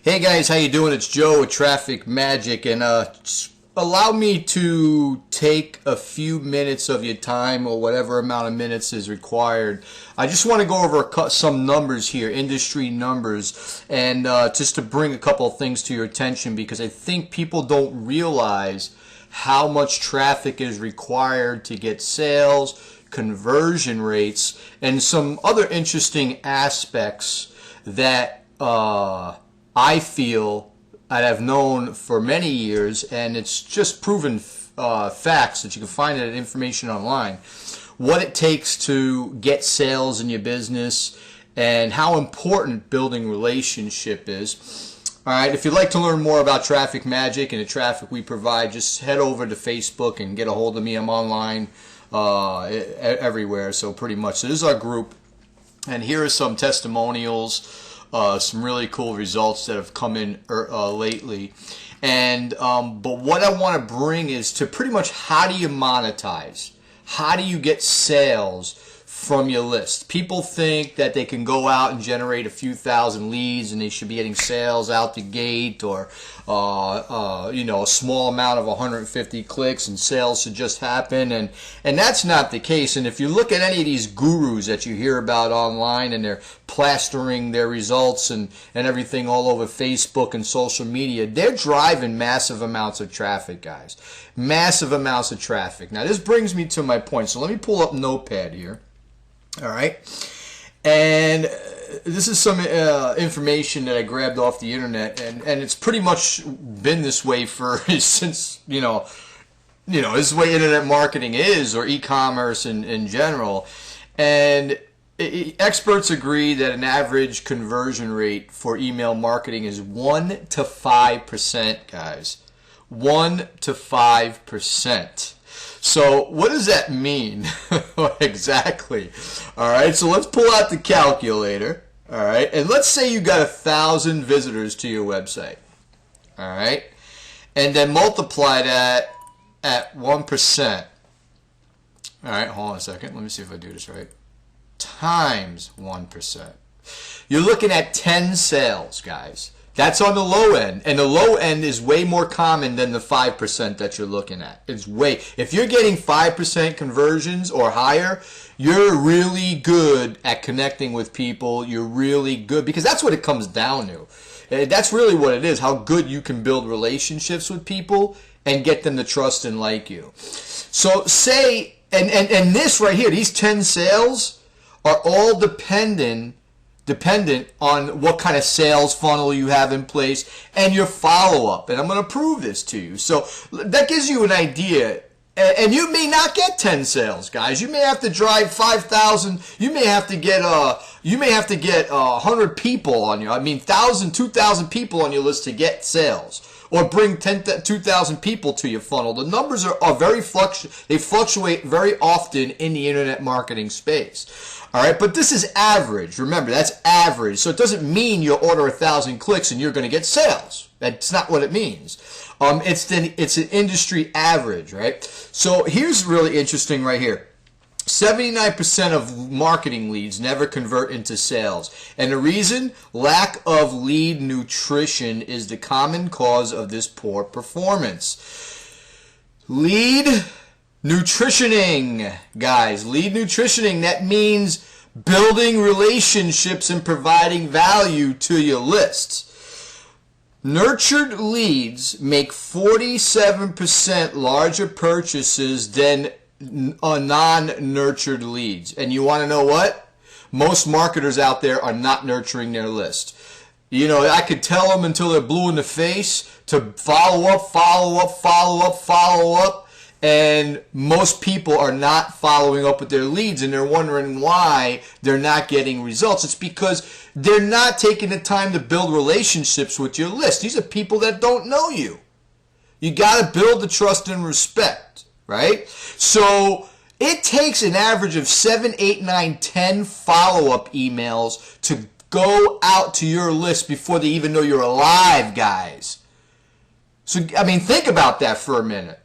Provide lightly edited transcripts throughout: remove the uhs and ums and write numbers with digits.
Hey guys, how you doing? It's Joe with Traffic Magic, and just allow me to take a few minutes of your time, or whatever amount of minutes is required. I just want to go over some numbers here, industry numbers, and just to bring a couple of things to your attention, because I think people don't realize how much traffic is required to get sales, conversion rates, and some other interesting aspects that I feel and I've known for many years, and it's just proven facts that you can find that information online. What it takes to get sales in your business and how important building relationship is. All right, if you'd like to learn more about Traffic Magic and the traffic we provide, just head over to Facebook and get a hold of me. I'm online everywhere, so pretty much. So this is our group, and here are some testimonials. Some really cool results that have come in lately, and but what I want to bring is to pretty much how do you monetize? How do you get sales from your list? People think that they can go out and generate a few thousand leads and they should be getting sales out the gate, or a small amount of 150 clicks and sales should just happen, and that's not the case. And if you look at any of these gurus that you hear about online, and they're plastering their results and everything all over Facebook and social media, they're driving massive amounts of traffic, guys. Massive amounts of traffic. Now this brings me to my point, so let me pull up Notepad here. All right, and this is some information that I grabbed off the internet, and it's pretty much been this way for since this is the way internet marketing is, or e-commerce in general. And experts agree that an average conversion rate for email marketing is 1 to 5%, guys. 1 to 5%. So what does that mean exactly? All right, so let's pull out the calculator. All right, and let's say you got 1,000 visitors to your website. All right, and then multiply that at 1%. All right, hold on a second. Let me see if I do this right. Times 1%. You're looking at 10 sales, guys. That's on the low end, and the low end is way more common than the 5% that you're looking at. If you're getting 5% conversions or higher, you're really good at connecting with people. You're really good, because that's what it comes down to. That's really what it is, how good you can build relationships with people and get them to trust and like you. So say, and this right here, these 10 sales are all dependent on what kind of sales funnel you have in place and your follow-up. And I'm going to prove this to you. So that gives you an idea. And you may not get 10 sales, guys. You may have to drive 5,000. You may have to get 100 people on your, 1,000, 2,000 people on your list to get sales, or bring 2,000 people to your funnel. The numbers are very they fluctuate very often in the internet marketing space. All right, but this is average. Remember, that's average. So it doesn't mean you'll order 1,000 clicks and you're going to get sales. That's not what it means. It's an industry average, right? So here's really interesting right here. 79% of marketing leads never convert into sales. And the reason? Lack of lead nutrition is the common cause of this poor performance. Lead nutritioning, guys. Lead nutritioning, that means building relationships and providing value to your lists. Nurtured leads make 47% larger purchases than non-nurtured leads. And you want to know what? Most marketers out there are not nurturing their list. I could tell them until they're blue in the face to follow up, follow up, follow up, follow up. And most people are not following up with their leads, and they're wondering why they're not getting results. It's because they're not taking the time to build relationships with your list. These are people that don't know you. You got to build the trust and respect, right? So it takes an average of 7, 8, 9, 10 follow-up emails to go out to your list before they even know you're alive, guys. So, think about that for a minute.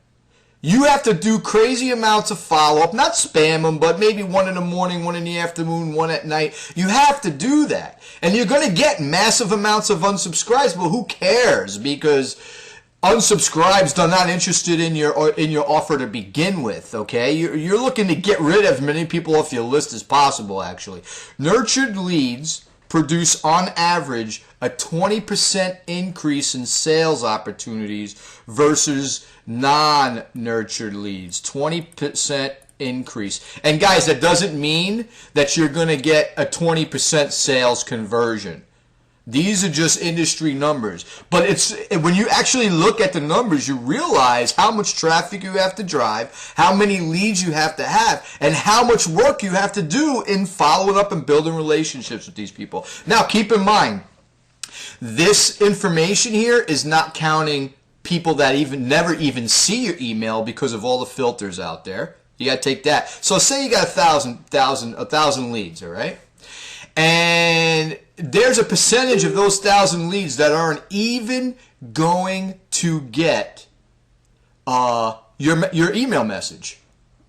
You have to do crazy amounts of follow-up, not spam them, but maybe one in the morning, one in the afternoon, one at night. You have to do that. And you're going to get massive amounts of unsubscribes, but who cares? Because unsubscribes are not interested in your offer to begin with, okay? You're looking to get rid of as many people off your list as possible, actually. Nurtured leads produce on average a 20% increase in sales opportunities versus non-nurtured leads. 20% increase. And guys, that doesn't mean that you're going to get a 20% sales conversion. These are just industry numbers. But it's when you actually look at the numbers, you realize how much traffic you have to drive, how many leads you have to have, and how much work you have to do in following up and building relationships with these people. Now, keep in mind, this information here is not counting people that never even see your email because of all the filters out there. You got to take that. So say you got 1,000 leads, all right? And there's a percentage of those 1,000 leads that aren't even going to get your email message,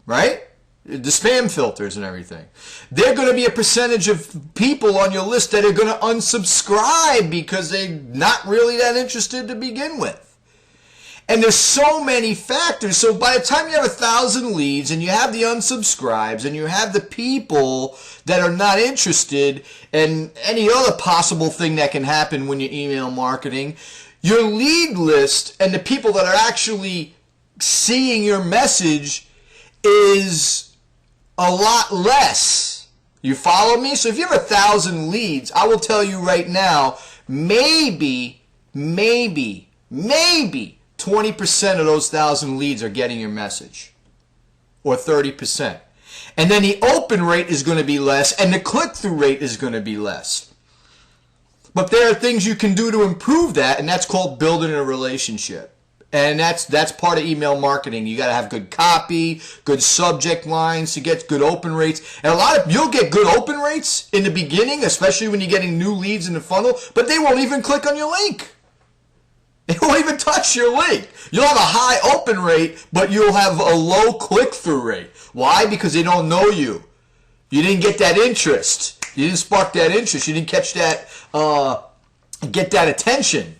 right? The spam filters and everything. There's going to be a percentage of people on your list that are going to unsubscribe because they're not really that interested to begin with. And there's so many factors. So by the time you have 1,000 leads and you have the unsubscribes and you have the people that are not interested and any other possible thing that can happen when you email marketing, your lead list and the people that are actually seeing your message is a lot less. You follow me? So if you have 1,000 leads, I will tell you right now, maybe 20% of those 1,000 leads are getting your message, or 30%. And then the open rate is going to be less, and the click-through rate is going to be less. But there are things you can do to improve that, and that's called building a relationship. And that's part of email marketing. You got to have good copy, good subject lines to get good open rates. And you'll get good open rates in the beginning, especially when you're getting new leads in the funnel, but they won't even click on your link. They won't even touch your link. You'll have a high open rate, but you'll have a low click-through rate. Why? Because they don't know you. You didn't get that interest. You didn't spark that interest. You didn't catch that, get that attention.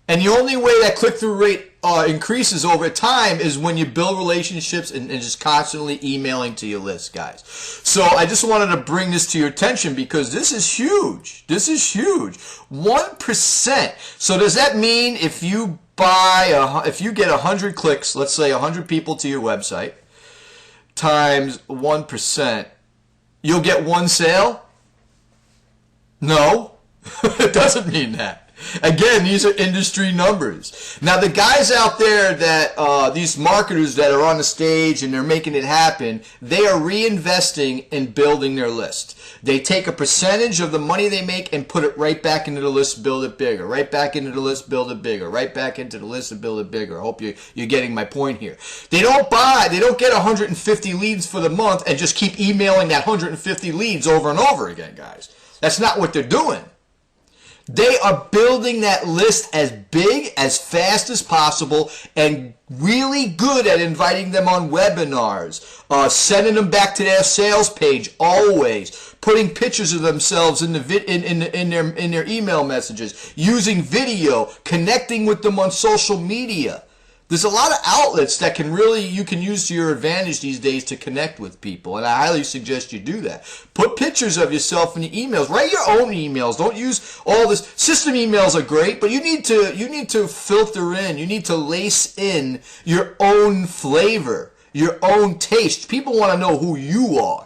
And the only way that click-through rate increases over time is when you build relationships and just constantly emailing to your list, guys. So I just wanted to bring this to your attention because this is huge. This is huge. 1%. So does that mean if you get 100 clicks, let's say 100 people to your website, times 1%, you'll get one sale? No, it doesn't mean that. Again, these are industry numbers. Now, the guys out there that, these marketers that are on the stage and they're making it happen, they are reinvesting in building their list. They take a percentage of the money they make and put it right back into the list, build it bigger. Right back into the list, build it bigger. Right back into the list and build it bigger. I hope you're getting my point here. They don't get 150 leads for the month and just keep emailing that 150 leads over and over again, guys. That's not what they're doing. They are building that list as big, as fast as possible, and really good at inviting them on webinars, sending them back to their sales page always, putting pictures of themselves in their email messages, using video, connecting with them on social media. There's a lot of outlets that you can use to your advantage these days to connect with people, and I highly suggest you do that. Put pictures of yourself in the emails. Write your own emails. Don't use all this. System emails are great, but you need to filter in. You need to lace in your own flavor, your own taste. People want to know who you are.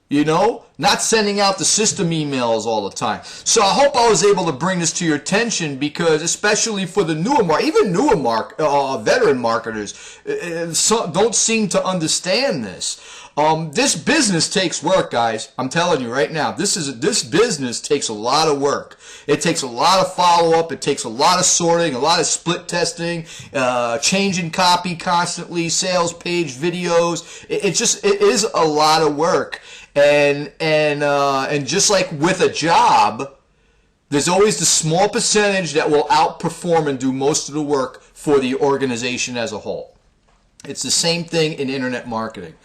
You know, not sending out the system emails all the time. So I hope I was able to bring this to your attention because, especially for the veteran marketers, don't seem to understand this. This business takes work, guys. I'm telling you right now, this business takes a lot of work. It takes a lot of follow-up. It takes a lot of sorting, a lot of split testing, changing copy constantly, sales page videos. It is a lot of work. And just like with a job, there's always the small percentage that will outperform and do most of the work for the organization as a whole. It's the same thing in internet marketing.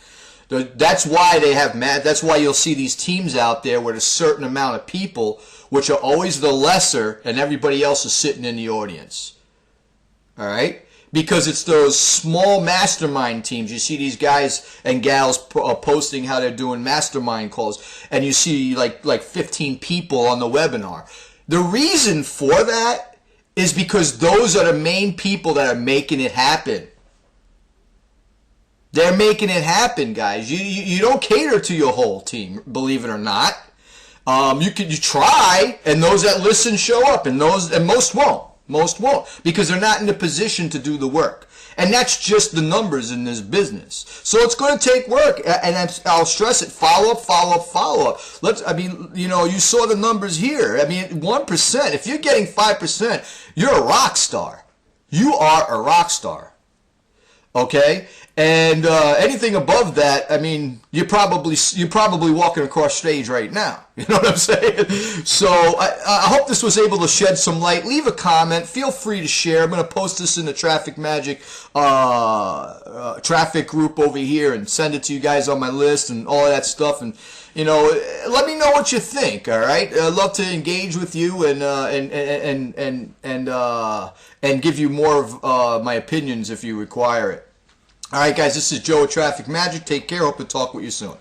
That's why they have that's why you'll see these teams out there with a certain amount of people, which are always the lesser, and everybody else is sitting in the audience. All right? Because it's those small mastermind teams. You see these guys and gals posting how they're doing mastermind calls, and you see like 15 people on the webinar. The reason for that is because those are the main people that are making it happen. They're making it happen, guys. You don't cater to your whole team, believe it or not. You try, and those that listen show up, and most won't. Most won't, because they're not in the position to do the work. And that's just the numbers in this business. So it's going to take work, and I'll stress it: follow up, follow up, follow up. You saw the numbers here. 1%. If you're getting 5%, you're a rock star. You are a rock star. Okay, and anything above that, you're probably walking across stage right now. You know what I'm saying? So I hope this was able to shed some light. Leave a comment. Feel free to share. I'm going to post this in the Traffic Magic traffic group over here and send it to you guys on my list and all of that stuff. And let me know what you think. All right, I'd love to engage with you and give you more of my opinions if you require it. All right, guys, this is Joe at Traffic Magic. Take care. Hope to talk with you soon.